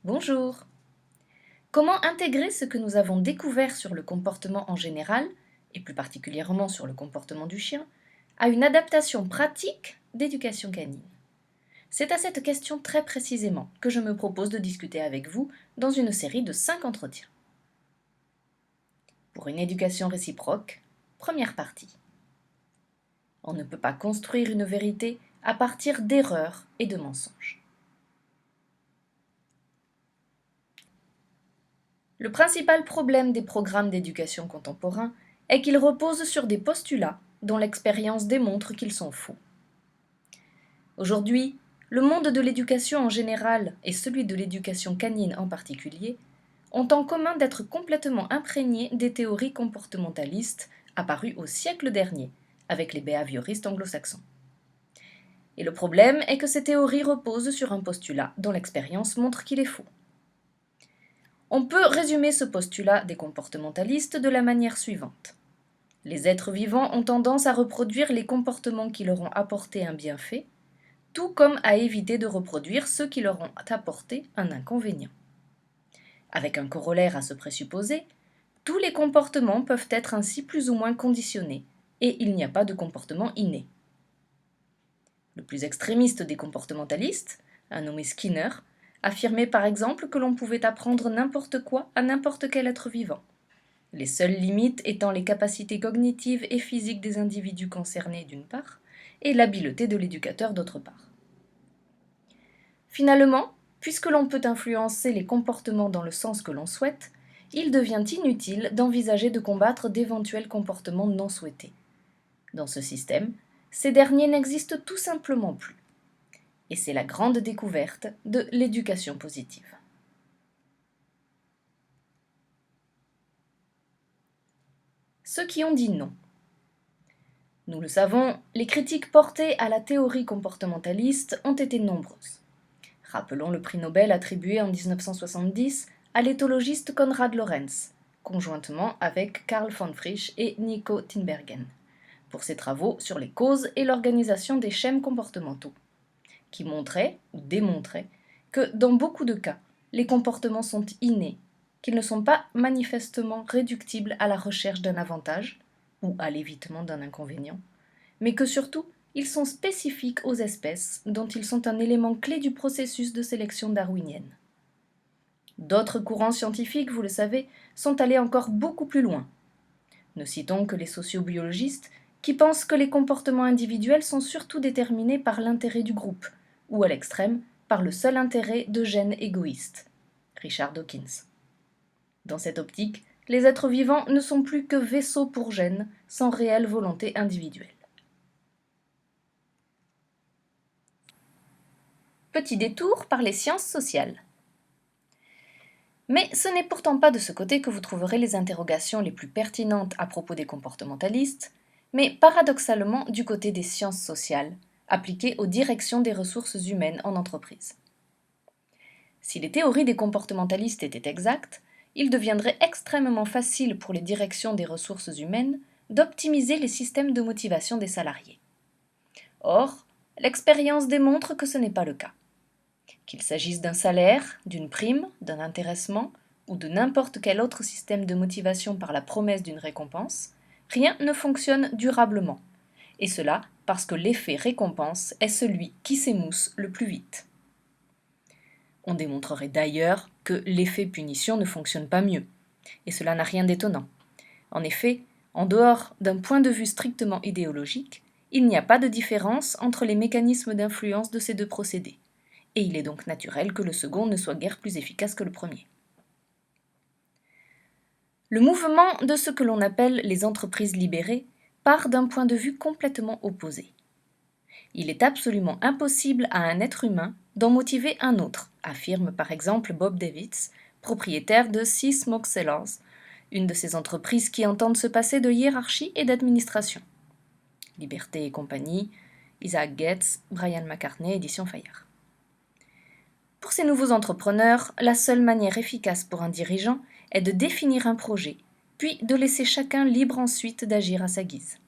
Bonjour. Comment intégrer ce que nous avons découvert sur le comportement en général, et plus particulièrement sur le comportement du chien, à une adaptation pratique d'éducation canine? C'est à cette question très précisément que je me propose de discuter avec vous dans une série de 5 entretiens. Pour une éducation réciproque, première partie. On ne peut pas construire une vérité à partir d'erreurs et de mensonges. Le principal problème des programmes d'éducation contemporains est qu'ils reposent sur des postulats dont l'expérience démontre qu'ils sont faux. Aujourd'hui, le monde de l'éducation en général et celui de l'éducation canine en particulier ont en commun d'être complètement imprégnés des théories comportementalistes apparues au siècle dernier avec les behavioristes anglo-saxons. Et le problème est que ces théories reposent sur un postulat dont l'expérience montre qu'il est faux. On peut résumer ce postulat des comportementalistes de la manière suivante. Les êtres vivants ont tendance à reproduire les comportements qui leur ont apporté un bienfait, tout comme à éviter de reproduire ceux qui leur ont apporté un inconvénient. Avec un corollaire à ce présupposé, tous les comportements peuvent être ainsi plus ou moins conditionnés, et il n'y a pas de comportement inné. Le plus extrémiste des comportementalistes, un nommé Skinner, affirmait par exemple que l'on pouvait apprendre n'importe quoi à n'importe quel être vivant, les seules limites étant les capacités cognitives et physiques des individus concernés d'une part, et l'habileté de l'éducateur d'autre part. Finalement, puisque l'on peut influencer les comportements dans le sens que l'on souhaite, il devient inutile d'envisager de combattre d'éventuels comportements non souhaités. Dans ce système, ces derniers n'existent tout simplement plus. Et c'est la grande découverte de l'éducation positive. Ceux qui ont dit non. Nous le savons, les critiques portées à la théorie comportementaliste ont été nombreuses. Rappelons le prix Nobel attribué en 1970 à l'éthologiste Konrad Lorenz, conjointement avec Karl von Frisch et Nico Tinbergen, pour ses travaux sur les causes et l'organisation des schèmes comportementaux, qui montraient ou démontraient que dans beaucoup de cas, les comportements sont innés, qu'ils ne sont pas manifestement réductibles à la recherche d'un avantage ou à l'évitement d'un inconvénient, mais que surtout ils sont spécifiques aux espèces dont ils sont un élément clé du processus de sélection darwinienne. D'autres courants scientifiques, vous le savez, sont allés encore beaucoup plus loin. Ne citons que les sociobiologistes qui pensent que les comportements individuels sont surtout déterminés par l'intérêt du groupe, ou à l'extrême, par le seul intérêt de gènes égoïstes. Richard Dawkins. Dans cette optique, les êtres vivants ne sont plus que vaisseaux pour gènes, sans réelle volonté individuelle. Petit détour par les sciences sociales. Mais ce n'est pourtant pas de ce côté que vous trouverez les interrogations les plus pertinentes à propos des comportementalistes, mais paradoxalement du côté des sciences sociales, appliquées aux directions des ressources humaines en entreprise. Si les théories des comportementalistes étaient exactes, il deviendrait extrêmement facile pour les directions des ressources humaines d'optimiser les systèmes de motivation des salariés. Or, l'expérience démontre que ce n'est pas le cas. Qu'il s'agisse d'un salaire, d'une prime, d'un intéressement ou de n'importe quel autre système de motivation par la promesse d'une récompense, rien ne fonctionne durablement. Et cela parce que l'effet récompense est celui qui s'émousse le plus vite. On démontrerait d'ailleurs que l'effet punition ne fonctionne pas mieux, et cela n'a rien d'étonnant. En effet, en dehors d'un point de vue strictement idéologique, il n'y a pas de différence entre les mécanismes d'influence de ces deux procédés, et il est donc naturel que le second ne soit guère plus efficace que le premier. Le mouvement de ce que l'on appelle les entreprises libérées part d'un point de vue complètement opposé. Il est absolument impossible à un être humain d'en motiver un autre, affirme par exemple Bob Davids, propriétaire de Sea Smoke Cellars, une de ces entreprises qui entendent se passer de hiérarchie et d'administration. Liberté et compagnie, Isaac Getz, Brian McCartney, édition Fayard. Pour ces nouveaux entrepreneurs, la seule manière efficace pour un dirigeant est de définir un projet, puis de laisser chacun libre ensuite d'agir à sa guise.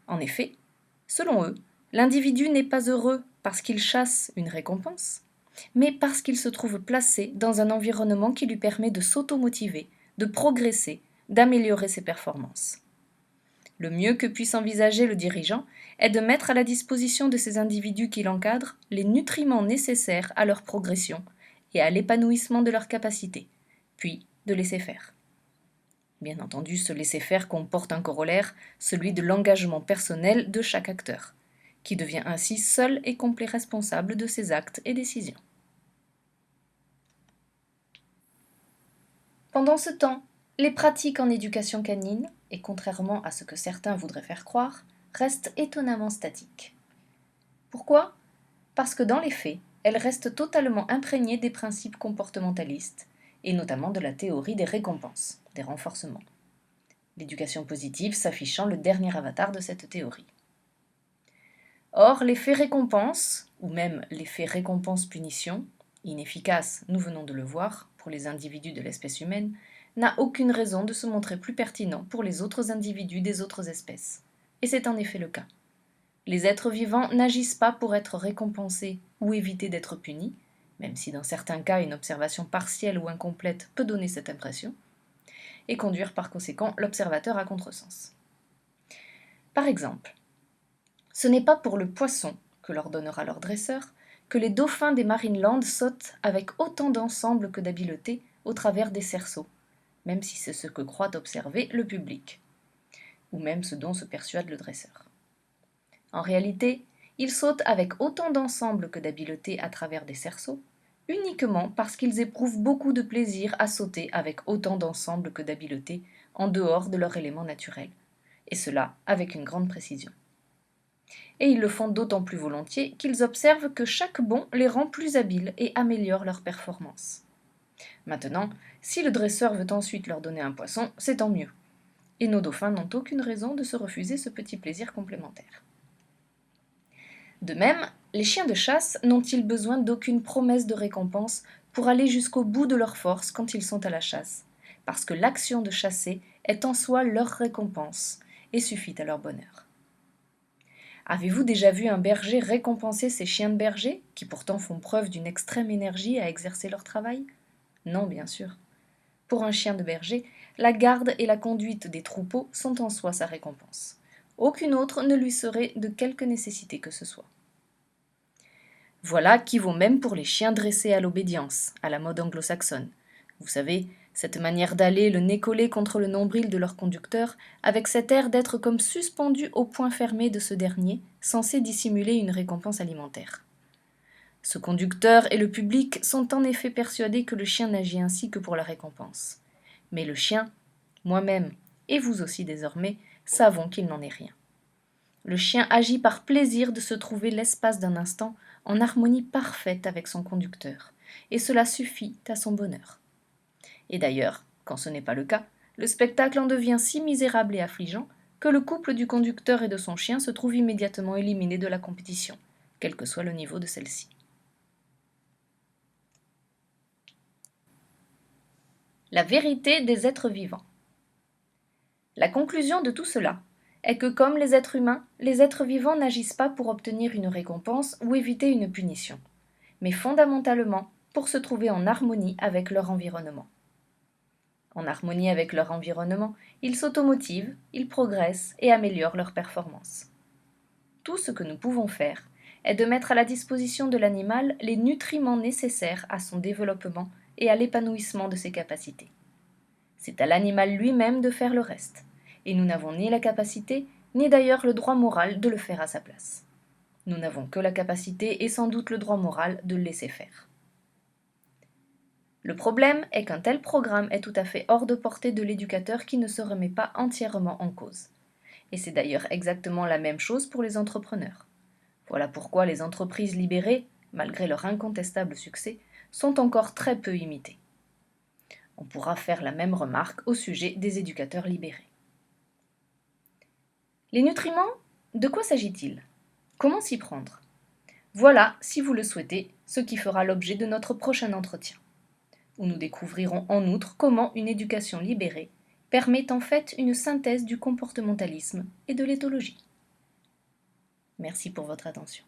En effet, selon eux, l'individu n'est pas heureux parce qu'il chasse une récompense, mais parce qu'il se trouve placé dans un environnement qui lui permet de s'automotiver, de progresser, d'améliorer ses performances. Le mieux que puisse envisager le dirigeant est de mettre à la disposition de ces individus qui l'encadrent les nutriments nécessaires à leur progression et à l'épanouissement de leurs capacités, puis de laisser faire. Bien entendu, ce laisser-faire comporte un corollaire, celui de l'engagement personnel de chaque acteur, qui devient ainsi seul et complet responsable de ses actes et décisions. Pendant ce temps, les pratiques en éducation canine, et contrairement à ce que certains voudraient faire croire, restent étonnamment statiques. Pourquoi ? Parce que dans les faits, elles restent totalement imprégnées des principes comportementalistes, et notamment de la théorie des récompenses, des renforcements. L'éducation positive s'affichant le dernier avatar de cette théorie. Or, l'effet récompense, ou même l'effet récompense-punition, inefficace, nous venons de le voir, pour les individus de l'espèce humaine, n'a aucune raison de se montrer plus pertinent pour les autres individus des autres espèces. Et c'est en effet le cas. Les êtres vivants n'agissent pas pour être récompensés ou éviter d'être punis, même si dans certains cas une observation partielle ou incomplète peut donner cette impression, et conduire par conséquent l'observateur à contresens. Par exemple, ce n'est pas pour le poisson, que leur donnera leur dresseur, que les dauphins des Marineland sautent avec autant d'ensemble que d'habileté au travers des cerceaux, même si c'est ce que croit observer le public, ou même ce dont se persuade le dresseur. En réalité, ils sautent avec autant d'ensemble que d'habileté à travers des cerceaux, uniquement parce qu'ils éprouvent beaucoup de plaisir à sauter avec autant d'ensemble que d'habileté en dehors de leur élément naturel, et cela avec une grande précision. Et ils le font d'autant plus volontiers qu'ils observent que chaque bond les rend plus habiles et améliore leur performance. Maintenant, si le dresseur veut ensuite leur donner un poisson, c'est tant mieux. Et nos dauphins n'ont aucune raison de se refuser ce petit plaisir complémentaire. De même, les chiens de chasse n'ont-ils besoin d'aucune promesse de récompense pour aller jusqu'au bout de leur force quand ils sont à la chasse, parce que l'action de chasser est en soi leur récompense et suffit à leur bonheur. Avez-vous déjà vu un berger récompenser ses chiens de berger, qui pourtant font preuve d'une extrême énergie à exercer leur travail ? Non, bien sûr. Pour un chien de berger, la garde et la conduite des troupeaux sont en soi sa récompense. Aucune autre ne lui serait de quelque nécessité que ce soit. Voilà qui vaut même pour les chiens dressés à l'obédience, à la mode anglo-saxonne. Vous savez, cette manière d'aller le nez collé contre le nombril de leur conducteur, avec cet air d'être comme suspendu au poing fermé de ce dernier, censé dissimuler une récompense alimentaire. Ce conducteur et le public sont en effet persuadés que le chien n'agit ainsi que pour la récompense. Mais le chien, moi-même, et vous aussi désormais, savons qu'il n'en est rien. Le chien agit par plaisir de se trouver l'espace d'un instant en harmonie parfaite avec son conducteur, et cela suffit à son bonheur. Et d'ailleurs, quand ce n'est pas le cas, le spectacle en devient si misérable et affligeant que le couple du conducteur et de son chien se trouve immédiatement éliminé de la compétition, quel que soit le niveau de celle-ci. La vérité des êtres vivants. La conclusion de tout cela est que comme les êtres humains, les êtres vivants n'agissent pas pour obtenir une récompense ou éviter une punition, mais fondamentalement pour se trouver en harmonie avec leur environnement. En harmonie avec leur environnement, ils s'automotivent, ils progressent et améliorent leur performance. Tout ce que nous pouvons faire est de mettre à la disposition de l'animal les nutriments nécessaires à son développement et à l'épanouissement de ses capacités. C'est à l'animal lui-même de faire le reste, et nous n'avons ni la capacité, ni d'ailleurs le droit moral de le faire à sa place. Nous n'avons que la capacité et sans doute le droit moral de le laisser faire. Le problème est qu'un tel programme est tout à fait hors de portée de l'éducateur qui ne se remet pas entièrement en cause. Et c'est d'ailleurs exactement la même chose pour les entrepreneurs. Voilà pourquoi les entreprises libérées, malgré leur incontestable succès, sont encore très peu imitées. On pourra faire la même remarque au sujet des éducateurs libérés. Les nutriments, de quoi s'agit-il ? Comment s'y prendre ? Voilà, si vous le souhaitez, ce qui fera l'objet de notre prochain entretien, où nous découvrirons en outre comment une éducation libérée permet en fait une synthèse du comportementalisme et de l'éthologie. Merci pour votre attention.